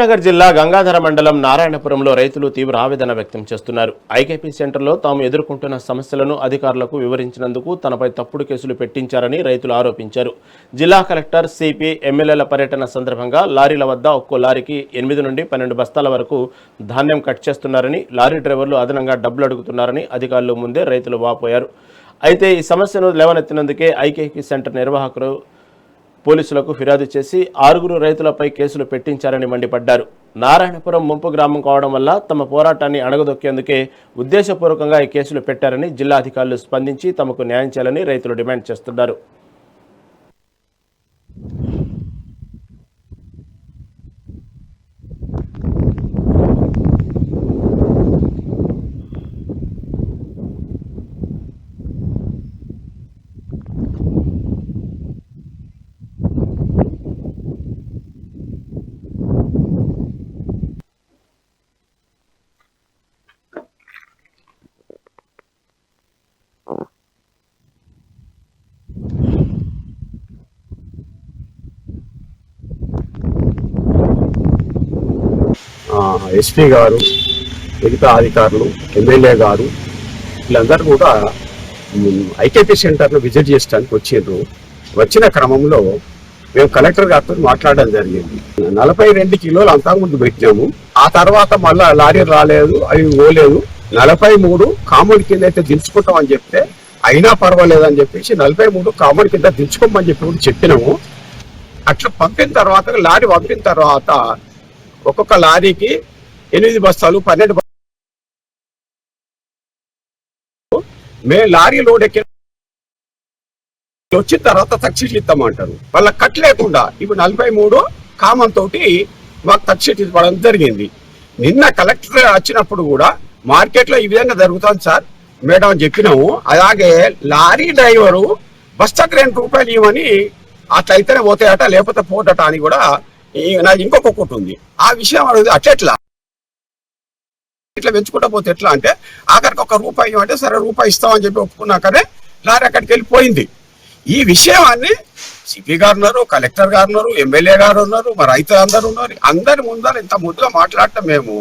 నగర్ జిల్లా గంగాధర మండలం నారాయణపురంలో రైతులు తీవ్ర ఆవేదన వ్యక్తం చేస్తున్నారు. ఐకేపీ సెంటర్లో తాము ఎదుర్కొంటున్న సమస్యలను అధికారులకు వివరించినందుకు తనపై తప్పుడు కేసులు పెట్టించారని రైతులు ఆరోపించారు. జిల్లా కలెక్టర్, సిపి, ఎమ్మెల్యేల పర్యటన సందర్భంగా లారీల వద్ద ఒక్కో లారీకి 8 నుండి 12 బస్తాల వరకు ధాన్యం కట్ చేస్తున్నారని, లారీ డ్రైవర్లు అదనంగా డబ్బులు అడుగుతున్నారని అధికారులు ముందే రైతులు వాపోయారు. అయితే ఈ సమస్యను లేవనెత్తినందుకే ఐకేపీ సెంటర్ నిర్వాహకులు పోలీసులకు ఫిర్యాదు చేసి 6 రైతులపై కేసులు పెట్టించారని మండిపడ్డారు. నారాయణపురం ముంపు గ్రామం కావడం వల్ల తమ పోరాటాన్ని అణగదొక్కేందుకే ఉద్దేశపూర్వకంగా ఈ కేసులు పెట్టారని జిల్లా అధికారులు స్పందించి తమకు న్యాయం చేయాలని రైతులు డిమాండ్ చేస్తున్నారు. ఎస్పీ గారు, మిగతా అధికారులు, ఎమ్మెల్యే గారు వీళ్ళందరూ కూడా ఐకేపీ సెంటర్ను విజిట్ చేయడానికి వచ్చిండ్రు. వచ్చిన క్రమంలో మేము కలెక్టర్ గారితో మాట్లాడడం జరిగింది. 42 కిలోలు అంతకుముందు పెట్టినాము. ఆ తర్వాత మళ్ళీ లారీ రాలేదు, అవి పోలేదు. 43 కామన్ కింద అయితే దించుకుంటామని చెప్తే అయినా పర్వాలేదని చెప్పేసి 43 కామన్ కింద దించుకోమని చెప్పి కూడా చెప్పినాము. అట్లా పంపిన తర్వాత లారీ పంపిన తర్వాత ఒక్కొక్క లారీకి 8 బస్తాలు 12 బస్తాలు మేము లారీ లోడ్ ఎక్కి వచ్చిన తర్వాత తక్షీట్లు ఇస్తామంటారు. వాళ్ళ కట్ లేకుండా ఇప్పుడు 43 కామన్ తోటి మాకు తక్షీట్లు ఇవ్వడం జరిగింది. నిన్న కలెక్టర్ వచ్చినప్పుడు కూడా మార్కెట్లో ఈ విధంగా జరుగుతుంది సార్ మేడం అని చెప్పినాము. అలాగే లారీ డ్రైవరు బస్తాకు 2 రూపాయలు ఇవ్వని అట్లయితేనే పోతాయట, లేకపోతే పోటట అని కూడా నాకు ఇంకొక ఒకటి ఉంది. ఆ విషయం అడుగుతుంది. అట్లా ఇట్లా పెంచుకుంటా పోతే ఎట్లా అంటే ఆఖరికి ₹1 ఇవ్వంటే సరే రూపాయి ఇస్తామని చెప్పి ఒప్పుకున్నాకనే లారీ అక్కడికి వెళ్ళిపోయింది. ఈ విషయాన్ని సిపి గారు ఉన్నారు, కలెక్టర్ గారు ఉన్నారు, ఎమ్మెల్యే గారు ఉన్నారు, మా రైతులు అందరూ ఉన్నారు. అందరి ముందర ఇంత ముద్దుగా మాట్లాడటం మేము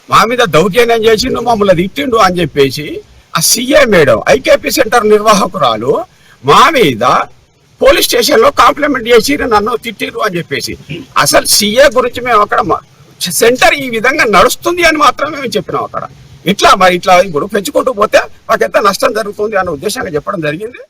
మా మీద దౌర్జన్యం చేసిండు, మమ్మల్ని తిట్టిండు అని చెప్పేసి ఆ సిఏ మేడం, ఐకేపీ సెంటర్ నిర్వాహకురాలు మా మీద పోలీస్ స్టేషన్ లో కాంప్లిమెంట్ చేసి నన్ను తిట్టిరు అని చెప్పేసి. అసలు సిఏ గురించి మేము అక్కడ సెంటర్ ఈ విధంగా నడుస్తుంది అని మాత్రమే మేము చెప్పినాం. అక్కడ ఇట్లా మరి ఇట్లా ఇప్పుడు పెంచుకుంటూ పోతే మాకు ఎంత నష్టం జరుగుతుంది అన్న ఉద్దేశంగా చెప్పడం జరిగింది.